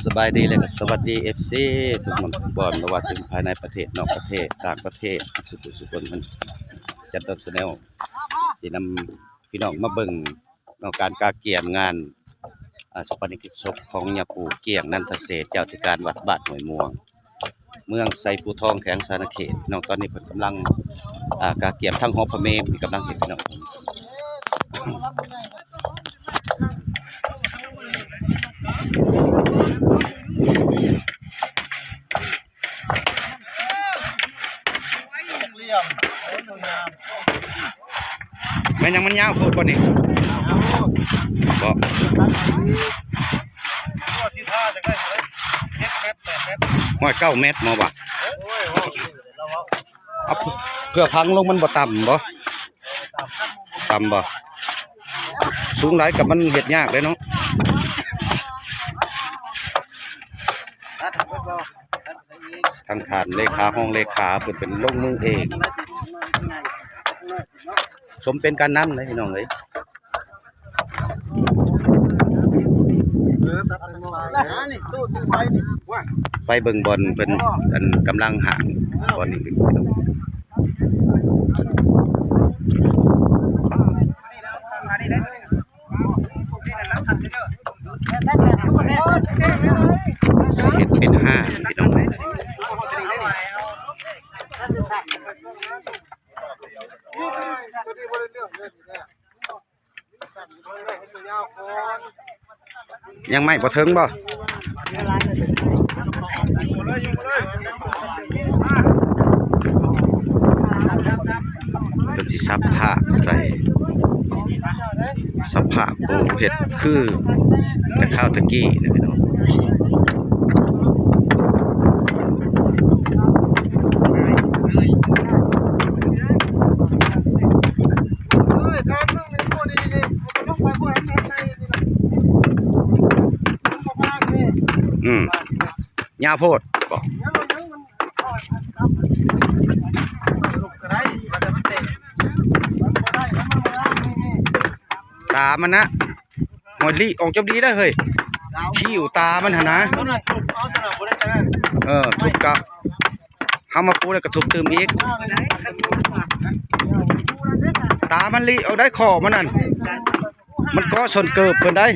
สบายดีเลยก็สวัสดี FC ทุกคนทุกบอลไม่ว่าจะภายในประเทศนอกประเทศต่างประเทศสุดมันจัดตัดแสดงสีนำพี่น้องมาเบิ่งการกาเกียมงานสปานิกิจศพของยาปูเกียงนันทเศรษฐ์เจ้าธิการวัดบ้านห้วยม่วงเมืองไซปูทองแข็งสารเขตน้องตอนนี้เพิ่นกำลังกาเกียมทั้งหอพระเมรุกำลังเห็นพี่น้องแม่นยังมันยาวโพดบ่นี่บ่ห้อย9 เมตรมาบ่เพื่อพังลงมันบ่ต่ำบ่ต่ำบ่สูงหลายกับมันเฮ็ดยากเลยเนาะทางฐานเลขาห้องเลขาเพิ่นเป็นลงมือเองสมเป็นการนำเลยพี่น้องเอ้ยไปเบิ่งบอลเป็นกำลังห่างบอลนี่เห็ดเป็น5พี่น้องยังไม่พอถึงบ่เป็นสิซับผ้าใส่ซับผ้าปูเห็ดคือแต่ข้าวตะกี้นะพี่น้องยาโพดบอกตามันนะหอยลี่ออกจบดีได้เฮ้ยขี้อยู่ตามันหนะทุบกับห้ามาปูแล้วก็ทุบตื่มอีกตามันลี่เอาได้คอมันนั่นมันก็ชนเกิบเพิ่นได้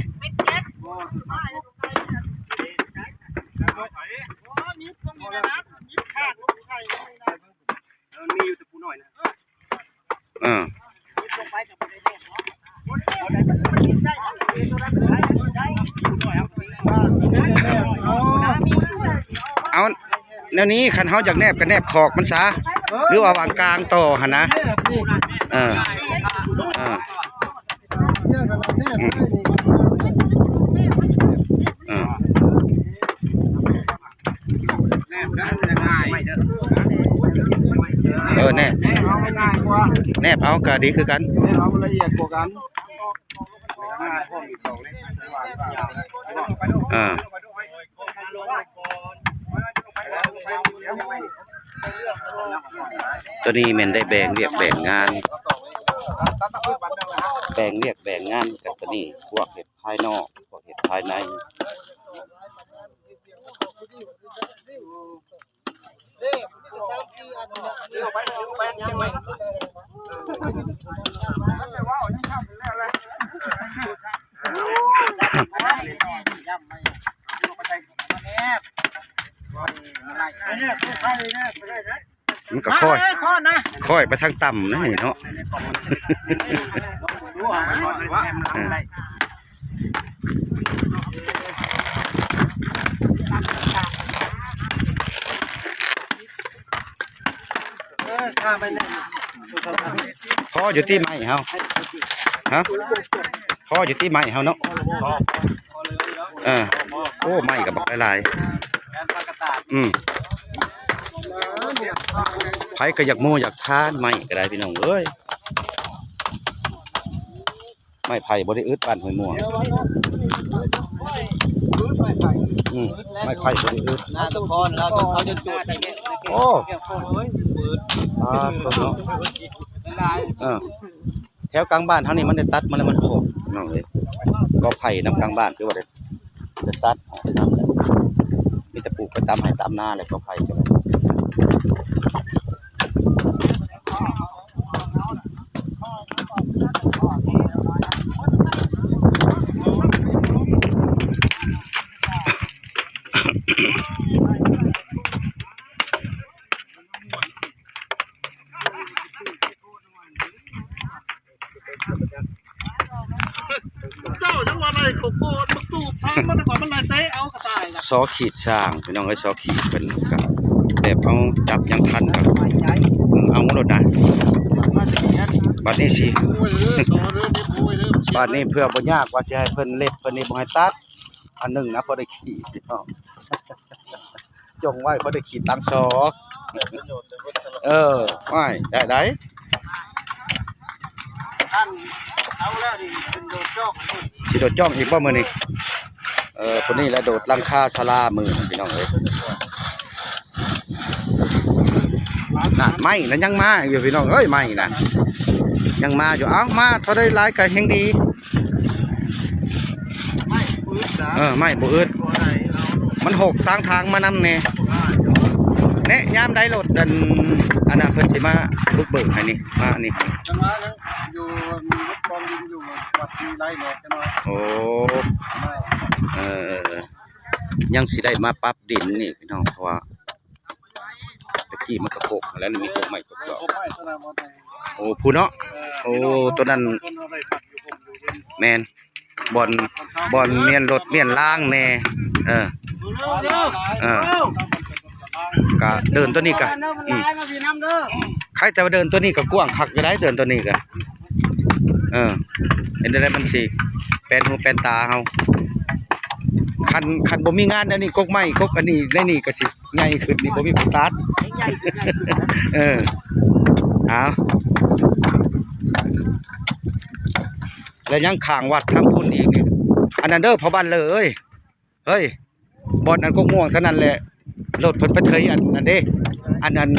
เอาแนวนี้ขันเฮาจากแนบกันแนบขอกมันซะหรือว่าวางกลางต่อหั่นนะแนบเอาก็ดีคือกันละเอียดกว่ากันตัวนี้มันได้แบ่งเรียกแบ่งงานแบ่งเรียกแบ่งงานกับตัวนี้พวกเห็ดภายนอกพวกเห็ดภายในมันก็ค่อยไปทางต่ำนะนี่เนาะพ่ออยู่ที่ไม้เฮาฮะพ่ออยู่ที่ไม้เฮาเนาะโอ้ไม้กับบักหลายไผก็อยากโม่อยากทานไม้ก็ได้พี่น้องเอ้ยไม้ไผ่บ่ได้อึดบ้านห้วยม่วงไม้ไผ่บ่ได้อึดทุกคนเราต้องเขาจะจุดโอ้แถวกลางบ้านเท่านี้มันได้ตัดมันแล้วมันโผล่น้องเลยก็ไผ่น้ำกลางบ้านคือว่าได้ตัด มีแต่ปลูกไปตามไร่ตามนาเลยก็ไผ่กันเลยเจ้าจังหวัดอะไรโกโก้ตู้ทางมันก่อนมันเลยเตะเอากระต่ายกัน ซอขีดช่างพี่น้องเอ้ยซอขีดเป็นกับแบบเอาจับยังทันกับเอาหมดนะบัดนี้สิบัดนี้เพื่อบ่ยากว่าสิให้เพิ่นเล็บเพิ่นนี่บ่ให้ตัดอันหนึงนะพอได้ขีดพี่น้องจงไว้พอได้ขีดตังซอกไว้ได้ ท่านเอาแล้วดิเป็นโดดจอก สิโดดจ้องอีกบ่มื้อนี้คนนี้แหละโดดหลังคาศาลามื้อพี่น้องเอ้ยน่ะไม่แล้วยังมาอยู่พี่น้องเอ้ยไม่น่ะยังมาอยู่เอ้ามาเท่าได้หลายก็แฮงดี ไม่ปืนนะ ไม่บ่อึดมันหกทางมานำแน่แนะยามใดรถอันน่ะเพิ่นสิมาบุกเบิกให้นี่มานี่ จังหวะนั้นอยู่มีรถกองยิงอยู่วัดมีไรแหนกกันหน่อย โอ้ยังสิได้มาปรับดินนี่พี่น้องเพราะว่าตะกี้มันกระโปกแล้วมีโปกใหม่กระ ไม่ เกาะ ผมไม่สนามบอล โอ้ผู้เนาะโอ้ตัวนั้นแมนบอลเมียนรถเมียนล่างแน่กะเดินตัวนี้กะใครแต่ว่าเดินตัวนี้ก็กว้างคักก็ได้เดินตัวนี้กะเห็นได้มันสิแปลนหูแปลนตาเฮาคันบ่มีงานอันนี้กกไม้กกอันนี้ในนี่ก็สิใหญ่ขึ้นนี่บ่มีผู้ตัดเอาแล้วยังข้างวัดทางพุ่นอีกนี่อันนั้นเด้อพ่อบ้านเลยเฮ้ยบ่อนอันกกม่วงเท่านั้นแหละรถเพิ่นไปเทยอันนั้นเด้อันนั้น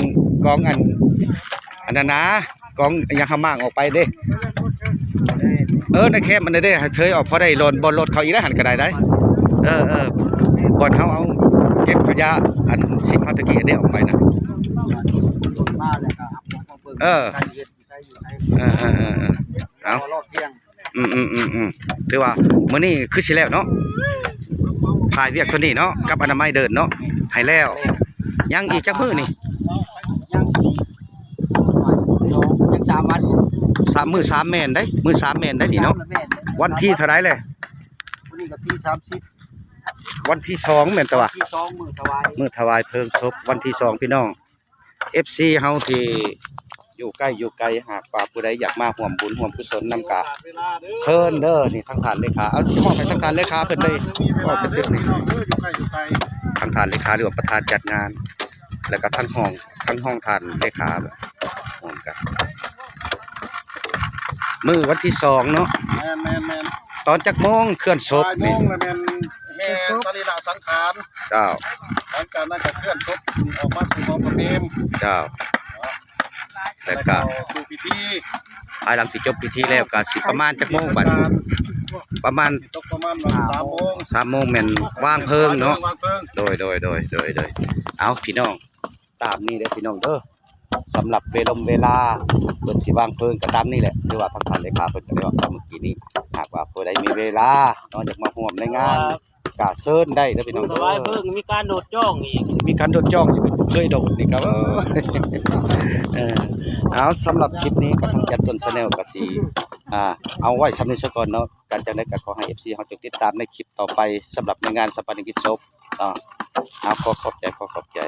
กองอันนั้นนะกองยังหามางออกไปเด้ในแคมป์มันเด้เทยออกพอได้หล่นบ่รถเขาอีกได้หันก็ได้บ่อนเฮาเอาเก็บขยะอันสิเฮาตะกี้ได้ออกไปนะเอารอบเที่ยงถือว่ามื้อนี้คือสิแล้วเนาะพายเวียกตัวนี้เนาะกับอนามัยเดินเนาะให้แล้วยังอีกจักมื้อนี่ยัง3 วัน3 มื้อ3แม่นได้มื้อ3แม่นได้นี่เนาะวันที่เท่าไหร่แหละวันนี้ก็ที่30วันที่2แม่นตะว่าที่2มื้อถวายเพลิงศพวันที่2พี่น้อง FC เฮาที่อยู่ใกล้อยู่ไกลหากว่าผู้ใดอยากมาร่วมบุญร่วมกุศลนำกะเชิญเด้อนี่ทางฐานเลขาเอาสิมอบให้ทางฐานเลขาเพิ่นเลยมอบเป็นเรื่องนี้ทางฐานเลขาหรือว่าประธานจัดงานแล้วก็ทั้งห้องฐานเลขาร่วมกันมื้อวันที่2เนาะแม่นตอนจักโมงเคลื่อนศพนี่แล้วแม่นแห่สรีระสังขารเจ้าหลังจากนั้นก็เคลื่อนศพออกมาสู่กองประเพณีเจ้าแล้วก็สู่พิธี ภายหลังที่จบพิธีแล้วก็สิประมาณจักโมงบัดประมาณ3 โมงแม่นวางเพลิงเนาะโดยเอาพี่น้องตามนี้เด้อพี่น้องเด้อสำหรับเวลาเพิ่นสิวางเพลิงก็ตามนี้แหละคือว่าทางท่านเลขาเพิ่นก็ได้ว่าเมื่อกี้นี้หากว่าผู้ใดมีเวลาเนาะอยากมาร่วมในงานก็เชิญได้เด้อพี่น้องเด้อเพิ่งมีการโดดจ้องอีกมีการโดดจ้องเป็นผู้เคยโดดนี่ครับเอาสำหรับคลิปนี้ก็ทางจัดต้น Channel ก็สิเอาไว้สำหรับซะก่อนเนาะการจังได๋ก็ขอให้ FC เฮาจงติดตามในคลิปต่อไปสำหรับในงานสัปดาห์กิจศพขอขอบใจ